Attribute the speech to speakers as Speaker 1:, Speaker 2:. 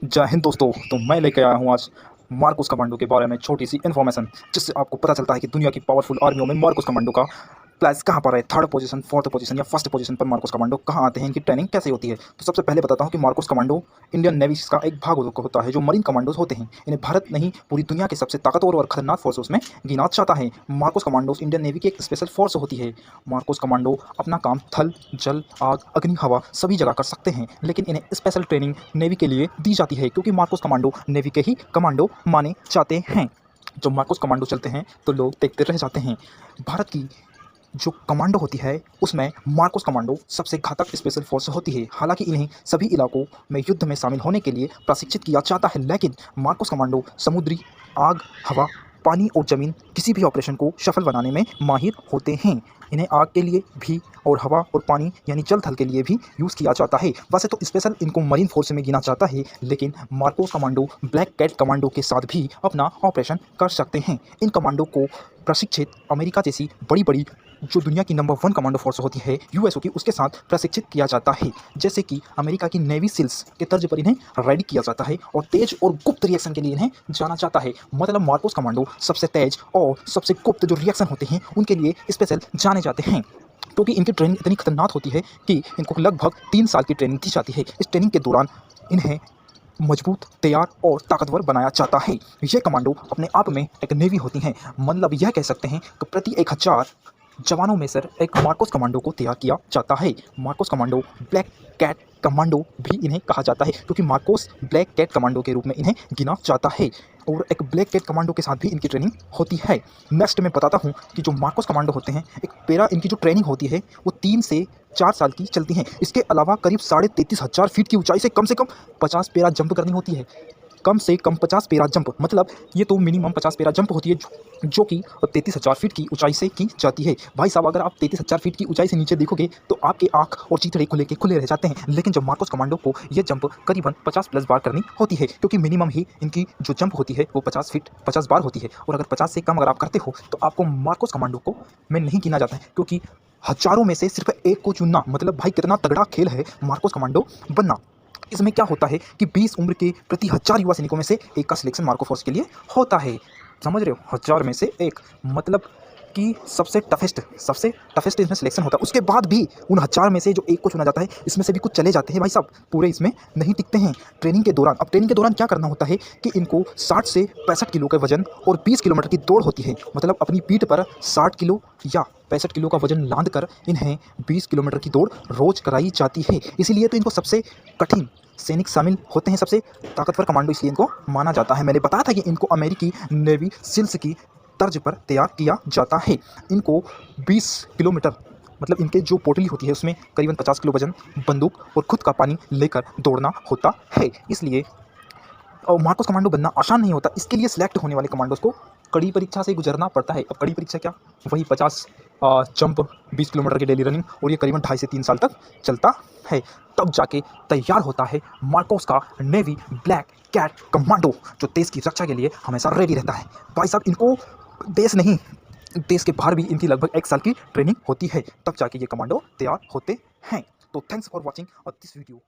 Speaker 1: जय हिंद दोस्तों। तो मैं लेके आया हूँ आज मार्कोस कमांडो के बारे में छोटी सी इन्फॉर्मेशन, जिससे आपको पता चलता है कि दुनिया की पावरफुल आर्मियों में मार्कोस कमांडो का प्लेस कहाँ पर है। थर्ड पोजीशन, फोर्थ पोजीशन या फर्स्ट पोजीशन पर मार्कोस कमांडो कहाँ आते हैं, इनकी ट्रेनिंग कैसे होती है। तो सबसे पहले बताता हूँ कि मार्कोस कमांडो इंडियन नेवी का एक भाग होता है जो मरीन कमांडोज होते हैं। इन्हें भारत नहीं पूरी दुनिया के सबसे ताकतवर और खतरनाक फोर्सेस में गिना जाता है। मार्कोस कमांडोज इंडियन नेवी की एक स्पेशल फोर्स होती है। मार्कोस कमांडो अपना काम थल, जल, आग, अग्नि, हवा सभी जगह कर सकते हैं, लेकिन इन्हें स्पेशल ट्रेनिंग नेवी के लिए दी जाती है क्योंकि मार्कोस कमांडो नेवी के ही कमांडो माने जाते हैं। जब मार्कोस कमांडो चलते हैं तो लोग देखते रह जाते हैं। भारत की जो कमांडो होती है उसमें मार्कोस कमांडो सबसे घातक स्पेशल फोर्स होती है। हालांकि इन्हें सभी इलाकों में युद्ध में शामिल होने के लिए प्रशिक्षित किया जाता है, लेकिन मार्कोस कमांडो समुद्री, आग, हवा, पानी और ज़मीन किसी भी ऑपरेशन को सफल बनाने में माहिर होते हैं। इन्हें आग के लिए भी और हवा और पानी यानी जल थल के लिए भी यूज़ किया जाता है। वैसे तो स्पेशल इनको मरीन फोर्स में गिना जाता है, लेकिन MARCOS commando black cat commando के साथ भी अपना ऑपरेशन कर सकते हैं। इन कमांडो को प्रशिक्षित अमेरिका जैसी बड़ी बड़ी जो दुनिया की नंबर 1 कमांडो फोर्स होती है यूएसओ की, उसके साथ प्रशिक्षित किया जाता है। जैसे कि अमेरिका की नेवी सील्स के तर्ज पर इन्हें रेडी किया जाता है और तेज और गुप्त रिएक्शन के लिए इन्हें जाना जाता है। मतलब मार्कोस कमांडो सबसे तेज और सबसे गुप्त जो रिएक्शन होते हैं उनके लिए स्पेशल जाने जाते हैं, क्योंकि इनकी ट्रेनिंग इतनी खतरनाक होती है कि इनको लगभग 3 साल की ट्रेनिंग दी जाती है। इस ट्रेनिंग के दौरान इन्हें मजबूत, तैयार और ताकतवर बनाया जाता है। ये कमांडो अपने आप में एक नेवी होती हैं। मतलब यह कह सकते हैं कि प्रति 1000 जवानों में से एक मार्कोस कमांडो को तैयार किया जाता है। MARCOS commando black cat commando भी इन्हें कहा जाता है, क्योंकि मार्कोस ब्लैक कैट कमांडो के रूप में इन्हें गिना जाता है और एक ब्लैक कैट कमांडो के साथ भी इनकी ट्रेनिंग होती है। नेक्स्ट मैं बताता हूँ कि जो मार्कोस कमांडो होते हैं, इनकी जो ट्रेनिंग होती है वो 3 से 4 साल की चलती हैं। इसके अलावा करीब 33,500 फीट की ऊंचाई से कम 50 पेरा जंप करनी होती है। कम से कम 50 पेरा जंप, मतलब ये तो मिनिमम 50 पेरा जंप होती है जो कि 33,000 फीट की ऊंचाई से की जाती है। भाई साहब, अगर आप 33,000 फीट की ऊंचाई से नीचे देखोगे तो आपके आँख और चीथड़े खुले रह जाते हैं। लेकिन जब मार्कोस कमांडो को ये जंप करीबन 50+ बार करनी होती है, क्योंकि मिनिमम ही इनकी जो जंप होती है वो 50 बार होती है। और अगर 50 से कम अगर आप करते हो तो आपको मार्कोस कमांडो को में नहीं गिना जाता है, क्योंकि हजारों में से सिर्फ एक को चुनना, मतलब भाई कितना तगड़ा खेल है मार्कोस कमांडो बनना। इसमें क्या होता है कि 20 उम्र के प्रति 1000 युवा सैनिकों में से एक का सिलेक्शन मार्को फोर्स के लिए होता है। समझ रहे हो, 1000 में से एक, मतलब कि सबसे टफेस्ट इसमें सिलेक्शन होता है। उसके बाद भी उन 1000 में से जो एक को चुना जाता है, इसमें से भी कुछ चले जाते हैं भाई साहब, पूरे इसमें नहीं टिकते हैं ट्रेनिंग के दौरान। अब ट्रेनिंग के दौरान क्या करना होता है कि इनको 60 से 65 किलो का वजन और 20 किलोमीटर की दौड़ होती है। मतलब अपनी पीठ पर 60 किलो या 65 किलो का वजन लाद कर इन्हें 20 किलोमीटर की दौड़ रोज कराई जाती है। इसीलिए तो इनको सबसे कठिन सैनिक शामिल होते हैं, सबसे ताकतवर कमांडो इसलिए इनको माना जाता है। मैंने बताया था कि इनको अमेरिकी नेवी सील्स की तर्ज पर तैयार किया जाता है। इनको 20 किलोमीटर, मतलब इनके जो पोटली होती है उसमें करीबन 50 किलो वजन, बंदूक और खुद का पानी लेकर दौड़ना होता है। इसलिए और मार्कोस कमांडो बनना आसान नहीं होता। इसके लिए सिलेक्ट होने वाले कमांडोज को कड़ी परीक्षा से गुजरना पड़ता है। अब कड़ी परीक्षा क्या, वही 50 जंप, 20 किलोमीटर की डेली रनिंग, और ये करीबन 2.5 से 3 साल तक चलता है। तब जाके तैयार होता है मार्कोस का नेवी ब्लैक कैट कमांडो, जो देश की रक्षा के लिए हमेशा रेडी रहता है। भाई साहब, इनको देश नहीं, देश के बाहर भी इनकी लगभग 1 साल की ट्रेनिंग होती है, तब जाके ये कमांडो तैयार होते हैं। तो thanks for watching this video.